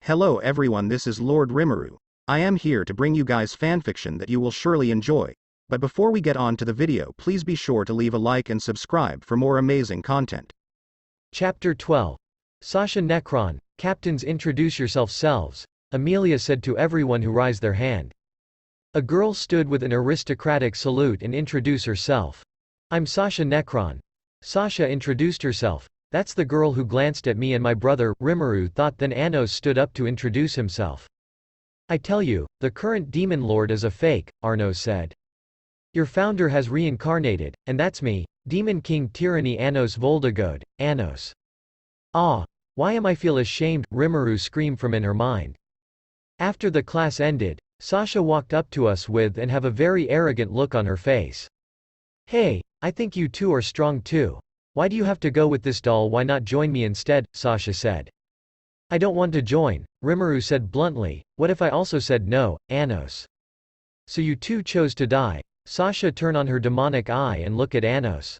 Hello everyone, this is Lord Rimuru. I am here to bring you guys fanfiction that you will surely enjoy. But before we get on to the video, please be sure to leave a like and subscribe for more amazing content. Chapter 12. Sasha Necron, Captains introduce yourselves, Amelia said to everyone who raised their hand. A girl stood with an aristocratic salute and introduced herself. I'm Sasha Necron. Sasha introduced herself. That's the girl who glanced at me and my brother, Rimuru thought. Then Anos stood up to introduce himself. I tell you, the current demon lord is a fake, Arnos said. Your founder has reincarnated, and that's me, Demon King Tyranny Anos Voldagode, Anos. Ah! Why am I feel ashamed, Rimuru screamed from in her mind. After the class ended, Sasha walked up to us with and have a very arrogant look on her face. Hey, I think you two are strong too. Why do you have to go with this doll? Why not join me instead? Sasha said. I don't want to join, Rimuru said bluntly. What if I also said no, Anos? So you two chose to die. Sasha turned on her demonic eye and look at Anos.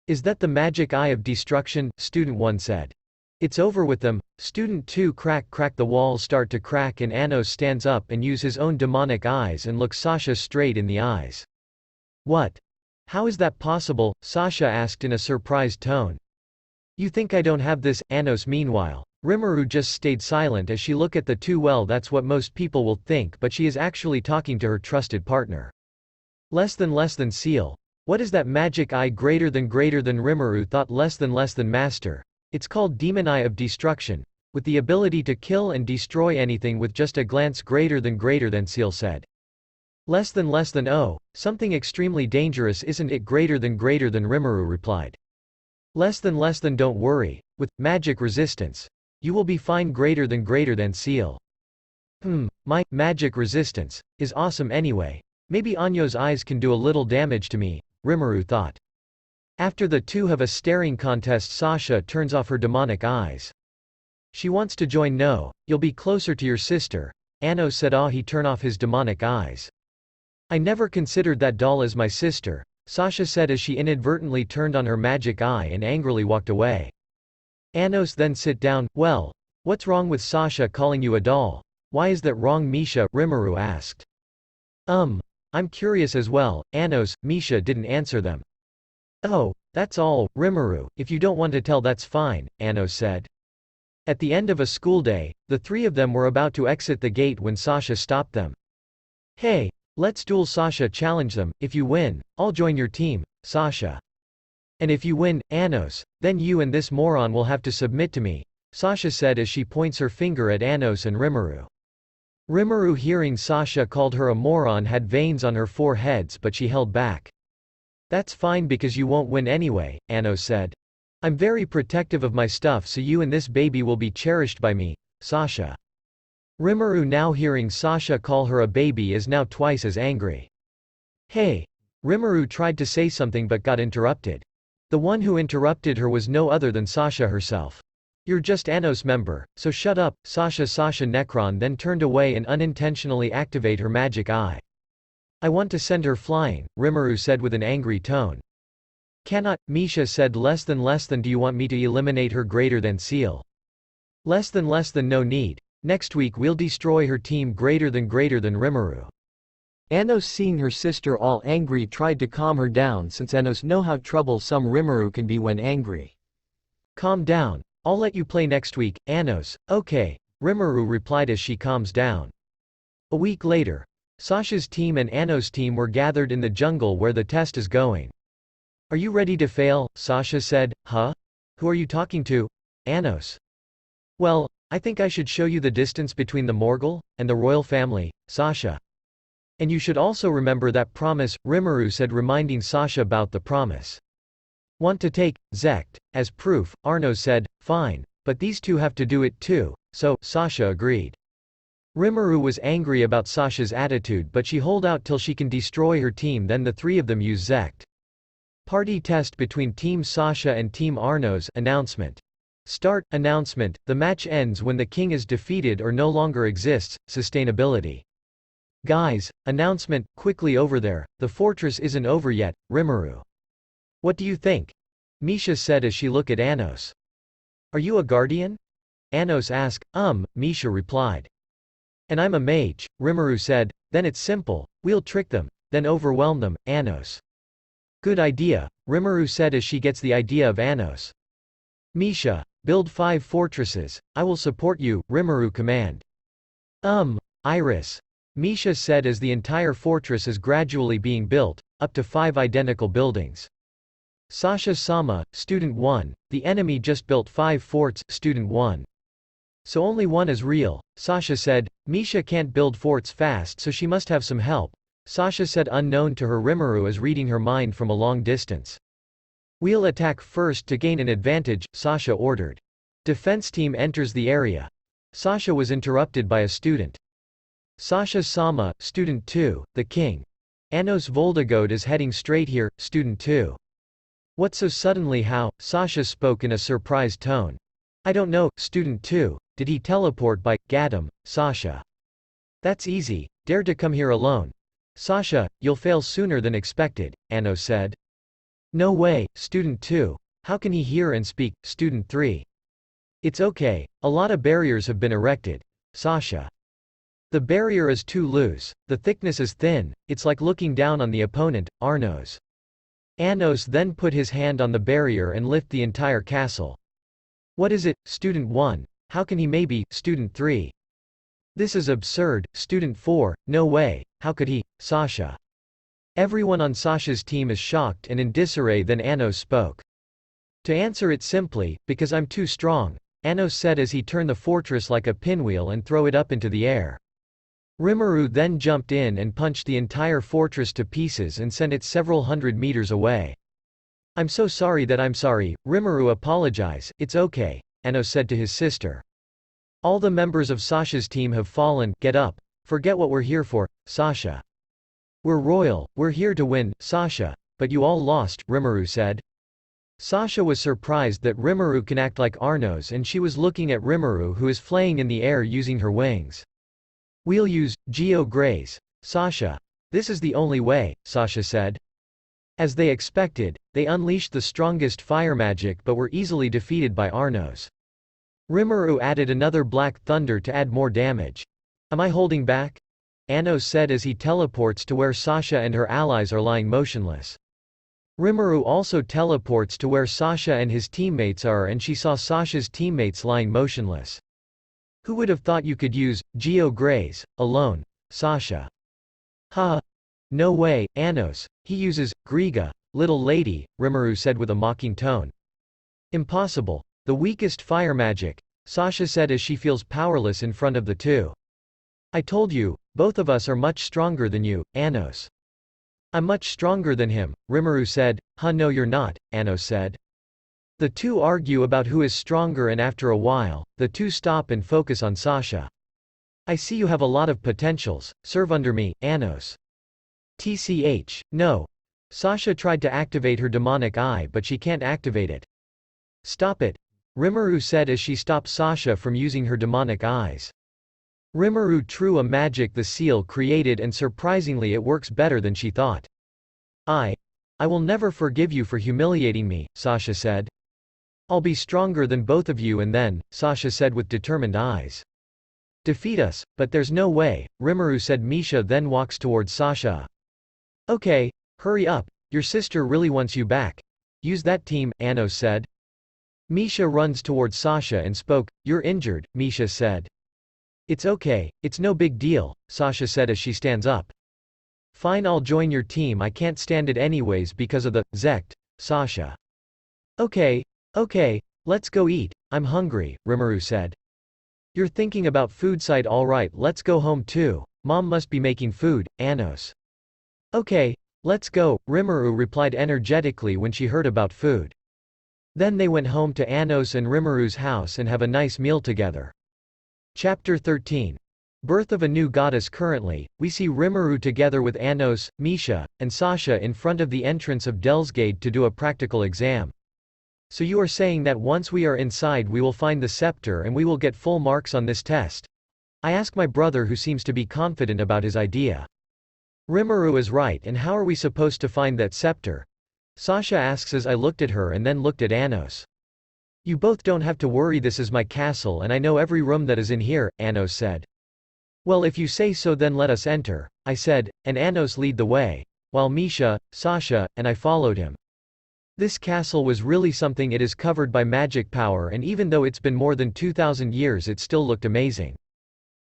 Is that the magic eye of destruction? Student 1 said. It's over with them. Student 2 crack the walls start to crack and Anos stands up and use his own demonic eyes and looks Sasha straight in the eyes. What? How is that possible? Sasha asked in a surprised tone. You think I don't have this, Anos meanwhile. Rimuru just stayed silent as she looked at the two. Well, that's what most people will think, but she is actually talking to her trusted partner. Less than Ciel. What is that magic eye greater than Rimuru thought. Less than master. It's called demon eye of destruction, with the ability to kill and destroy anything with just a glance. Greater than Ciel said. Less than oh, something extremely dangerous, isn't it? Greater than Rimuru replied. Less than don't worry, with magic resistance, you will be fine. Greater than Ciel. My magic resistance is awesome anyway. Maybe Anyo's eyes can do a little damage to me, Rimuru thought. After the two have a staring contest, Sasha turns off her demonic eyes. She wants to join. No, you'll be closer to your sister, Anos said. He turned off his demonic eyes. I never considered that doll as my sister, Sasha said as she inadvertently turned on her magic eye and angrily walked away. Anos then sit down. Well, what's wrong with Sasha calling you a doll? Why is that wrong, Misha? Rimuru asked. I'm curious as well, Anos. Misha didn't answer them. Oh, that's all, Rimuru, if you don't want to tell that's fine, Anos said. At the end of a school day, the three of them were about to exit the gate when Sasha stopped them. Hey, let's duel, Sasha challenged them. If you win, I'll join your team, Sasha. And if you win, Anos, then you and this moron will have to submit to me, Sasha said as she points her finger at Anos and Rimuru. Rimuru, hearing Sasha called her a moron, had veins on her foreheads, but she held back. That's fine because you won't win anyway, Anos said. I'm very protective of my stuff, so you and this baby will be cherished by me, Sasha. Rimuru, now hearing Sasha call her a baby, is now twice as angry. Hey! Rimuru tried to say something but got interrupted. The one who interrupted her was no other than Sasha herself. You're just Anos member, so shut up, Sasha. Sasha Necron then turned away and unintentionally activate her magic eye. I want to send her flying, Rimuru said with an angry tone. Cannot, Misha said. Less than do you want me to eliminate her? Greater than Ciel. Less than no need. Next week we'll destroy her team. Greater than Rimuru. Anos, seeing her sister all angry, tried to calm her down since Anos know how troublesome Rimuru can be when angry. Calm down. I'll let you play next week, Anos. Okay, Rimuru replied as she calms down. A week later, Sasha's team and Anos' team were gathered in the jungle where the test is going. Are you ready to fail? Sasha said. Huh? Who are you talking to? Anos. Well, I think I should show you the distance between the Morgul and the royal family, Sasha. And you should also remember that promise, Rimuru said, reminding Sasha about the promise. Want to take Zect as proof? Arnos said. Fine, but these two have to do it too, so Sasha agreed. Rimuru was angry about Sasha's attitude, but she hold out till she can destroy her team. Then the three of them use Zect. Party test between Team Sasha and Team Arnos. Announcement. Start. Announcement. The match ends when the king is defeated or no longer exists. Sustainability. Guys, announcement, quickly over there, the fortress isn't over yet, Rimuru. What do you think? Misha said as she looked at Anos. Are you a guardian? Anos asked. Misha replied. And I'm a mage, Rimuru said. Then it's simple. We'll trick them, then overwhelm them, Anos. Good idea, Rimuru said as she gets the idea of Anos. Misha, build 5 fortresses, I will support you, Rimuru command. Iris. Misha said as the entire fortress is gradually being built, up to 5 identical buildings. Sasha-sama, Student 1, the enemy just built 5 forts, Student 1. So only one is real, Sasha said. Misha can't build forts fast so she must have some help, Sasha said. Unknown to her, Rimuru is reading her mind from a long distance. We'll attack first to gain an advantage, Sasha ordered. Defense team enters the area. Sasha was interrupted by a student. Sasha-sama, Student 2, the king. Anos Voldegode is heading straight here, Student 2. What so suddenly? How? Sasha spoke in a surprised tone. I don't know, Student 2, did he teleport by Gadam, Sasha? That's easy, dare to come here alone. Sasha, you'll fail sooner than expected, Anos said. No way, Student 2, how can he hear and speak, Student 3? It's okay, a lot of barriers have been erected, Sasha. The barrier is too loose, the thickness is thin, it's like looking down on the opponent, Arnos. Anos then put his hand on the barrier and lift the entire castle. What is it, Student 1, how can he? Maybe, Student 3. This is absurd, Student 4, no way, how could he, Sasha? Everyone on Sasha's team is shocked and in disarray. Then Anos spoke. To answer it simply, because I'm too strong, Anos said as he turned the fortress like a pinwheel and throw it up into the air. Rimuru then jumped in and punched the entire fortress to pieces and sent it several hundred meters away. I'm so sorry that I'm sorry, Rimuru apologize, it's okay, Anos said to his sister. All the members of Sasha's team have fallen, get up, forget what we're here for, Sasha. We're royal, we're here to win, Sasha, but you all lost, Rimuru said. Sasha was surprised that Rimuru can act like Arnos, and she was looking at Rimuru who is flying in the air using her wings. We'll use Geo Graze, Sasha. This is the only way, Sasha said. As they expected, they unleashed the strongest fire magic but were easily defeated by Arnos. Rimuru added another Black Thunder to add more damage. Am I holding back? Anos said as he teleports to where Sasha and her allies are lying motionless. Rimuru also teleports to where Sasha and his teammates are, and she saw Sasha's teammates lying motionless. Who would have thought you could use Geo Graze alone, Sasha? Ha! No way, Anos, he uses Griga, little lady, Rimuru said with a mocking tone. Impossible, the weakest fire magic, Sasha said as she feels powerless in front of the two. I told you, both of us are much stronger than you, Anos. I'm much stronger than him, Rimuru said. No you're not, Anos said. The two argue about who is stronger, and after a while, the two stop and focus on Sasha. I see you have a lot of potentials, serve under me, Anos. TCH, no. Sasha tried to activate her demonic eye but she can't activate it. Stop it, Rimuru said as she stopped Sasha from using her demonic eyes. Rimuru drew a magic the Ciel created, and surprisingly it works better than she thought. I will never forgive you for humiliating me, Sasha said. I'll be stronger than both of you, and then, Sasha said with determined eyes. Defeat us, but there's no way, Rimuru said. Misha then walks towards Sasha. Okay, hurry up, your sister really wants you back. Use that team, Anos said. Misha runs towards Sasha and spoke. You're injured, Misha said. It's okay, it's no big deal, Sasha said as she stands up. Fine, I'll join your team. I can't stand it anyways because of the Zect, Sasha. Okay, let's go eat, I'm hungry, Rimuru said. You're thinking about food side, alright, let's go home too, Mom must be making food, Anos. Okay, let's go, Rimuru replied energetically when she heard about food. Then they went home to Anos and Rimuru's house and have a nice meal together. Chapter 13. Birth of a new goddess. Currently, we see Rimuru together with Anos, Misha, and Sasha in front of the entrance of Delsgade to do a practical exam. So you are saying that once we are inside we will find the scepter and we will get full marks on this test? I ask my brother, who seems to be confident about his idea. Rimuru is right, and how are we supposed to find that scepter? Sasha asks as I looked at her and then looked at Anos. You both don't have to worry, this is my castle and I know every room that is in here, Anos said. Well, if you say so then let us enter, I said, and Anos lead the way, while Misha, Sasha, and I followed him. This castle was really something. It is covered by magic power and even though it's been more than 2,000 years it still looked amazing.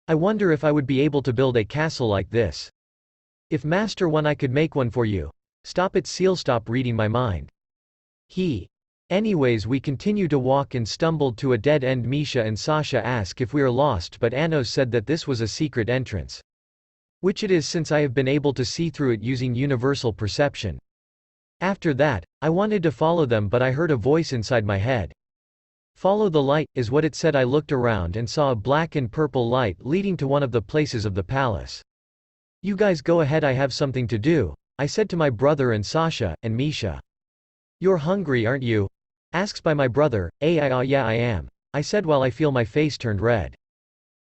I wonder if I would be able to build a castle like this. If Master One, I could make one for you. Stop it, Ciel, stop reading my mind. Anyways, we continue to walk and stumbled to a dead end. Misha and Sasha ask if we are lost, but Anos said that this was a secret entrance. Which it is, since I have been able to see through it using universal perception. After that, I wanted to follow them but I heard a voice inside my head. Follow the light, is what it said. I looked around and saw a black and purple light leading to one of the places of the palace. You guys go ahead, I have something to do, I said to my brother and Sasha, and Misha. You're hungry, aren't you? Asks by my brother. Yeah I am, I said while I feel my face turned red.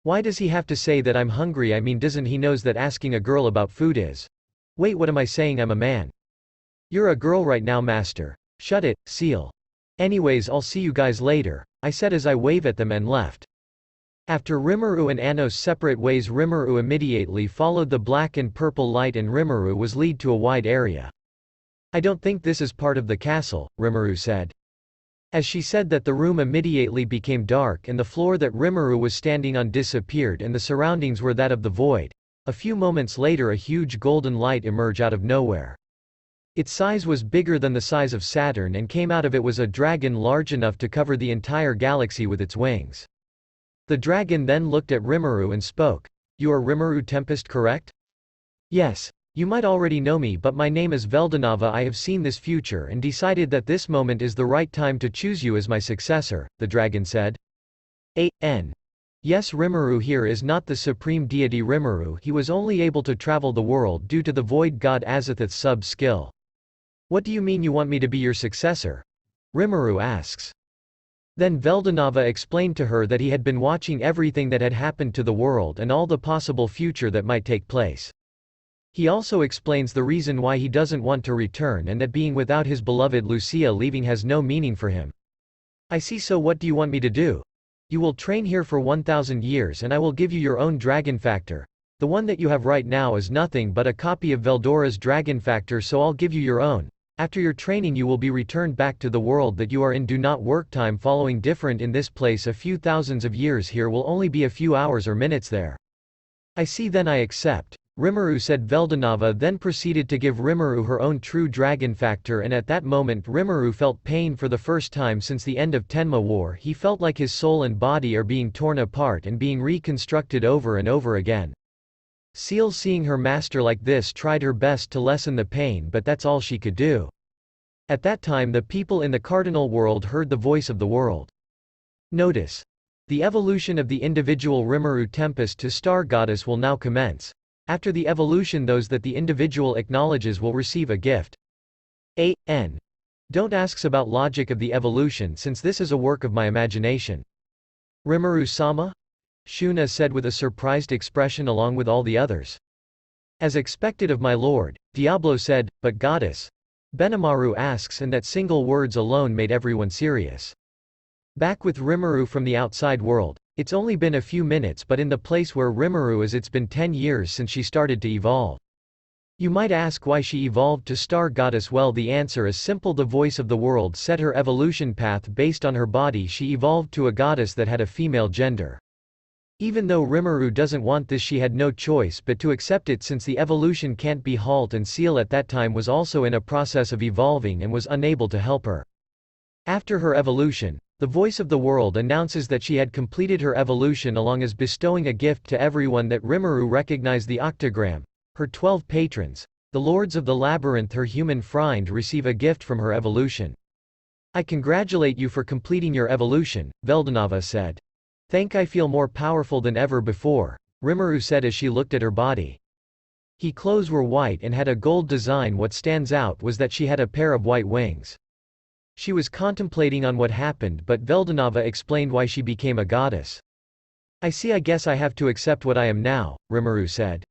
Why does he have to say that I'm hungry? I mean, doesn't he knows that asking a girl about food is… Wait, what am I saying? I'm a man. You're a girl right now, Master. Shut it, Ciel. Anyways, I'll see you guys later, I said as I wave at them and left. After Rimuru and Anos separate ways, Rimuru immediately followed the black and purple light and Rimuru was lead to a wide area. I don't think this is part of the castle, Rimuru said. As she said that, the room immediately became dark and the floor that Rimuru was standing on disappeared and the surroundings were that of the void. A few moments later a huge golden light emerged out of nowhere. Its size was bigger than the size of Saturn and came out of it was a dragon large enough to cover the entire galaxy with its wings. The dragon then looked at Rimuru and spoke. You are Rimuru Tempest, correct? Yes. You might already know me, but my name is Veldanava. I have seen this future and decided that this moment is the right time to choose you as my successor, the dragon said. Yes, Rimuru here is not the supreme deity Rimuru. He was only able to travel the world due to the void god Azathoth's sub-skill. What do you mean you want me to be your successor? Rimuru asks. Then Veldanava explained to her that he had been watching everything that had happened to the world and all the possible future that might take place. He also explains the reason why he doesn't want to return and that being without his beloved Lucia leaving has no meaning for him. I see, so what do you want me to do? You will train here for 1,000 years and I will give you your own dragon factor. The one that you have right now is nothing but a copy of Veldora's dragon factor, so I'll give you your own. After your training you will be returned back to the world that you are in. Do not work. Time following different in this place. A few thousands of years here will only be a few hours or minutes there. I see, then I accept, Rimuru said. Veldanava then proceeded to give Rimuru her own true dragon factor, and at that moment Rimuru felt pain for the first time since the end of Tenma War. He felt like his soul and body are being torn apart and being reconstructed over and over again. Ciel, seeing her master like this, tried her best to lessen the pain, but that's all she could do. At that time the people in the cardinal world heard the voice of the world. Notice. The evolution of the individual Rimuru Tempest to Star Goddess will now commence. After the evolution, those that the individual acknowledges will receive a gift. Don't ask about logic of the evolution, since this is a work of my imagination. Rimuru-sama? Shuna said with a surprised expression along with all the others. As expected of my lord, Diablo said, but goddess? Benimaru asks, and that single words alone made everyone serious. Back with Rimuru from the outside world. It's only been a few minutes, but in the place where Rimuru is it's been 10 years since she started to evolve. You might ask why she evolved to Star Goddess. Well, the answer is simple. The voice of the world set her evolution path based on her body. She evolved to a goddess that had a female gender. Even though Rimuru doesn't want this, she had no choice but to accept it, since the evolution can't be halted, and Ciel at that time was also in a process of evolving and was unable to help her. After her evolution, the voice of the world announces that she had completed her evolution, along as bestowing a gift to everyone that Rimuru recognized. The octogram, her 12 patrons, the lords of the labyrinth, her human friend, receive a gift from her evolution. I congratulate you for completing your evolution, Veldanava said. I feel more powerful than ever before, Rimuru said as she looked at her body. Her clothes were white and had a gold design. What stands out was that she had a pair of white wings. She was contemplating on what happened, but Veldanava explained why she became a goddess. I see, I guess I have to accept what I am now, Rimuru said.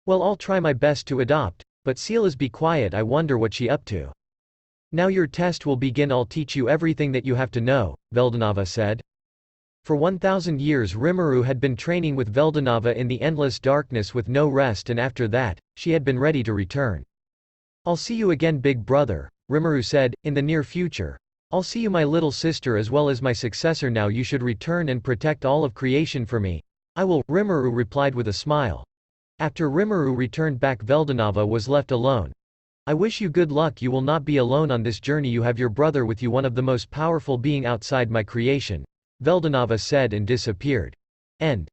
Well, I'll try my best to adopt, but Ciel is be quiet. I wonder what she up to. Now your test will begin. I'll teach you everything that you have to know, Veldanava said. For 1,000 years Rimuru had been training with Veldanava in the endless darkness with no rest, and after that, she had been ready to return. I'll see you again, big brother, Rimuru said, in the near future. I'll see you, my little sister, as well as my successor. Now you should return and protect all of creation for me. I will, Rimuru replied with a smile. After Rimuru returned back, Veldanava was left alone. I wish you good luck. You will not be alone on this journey. You have your brother with you, one of the most powerful being outside my creation, Veldanava said and disappeared. End.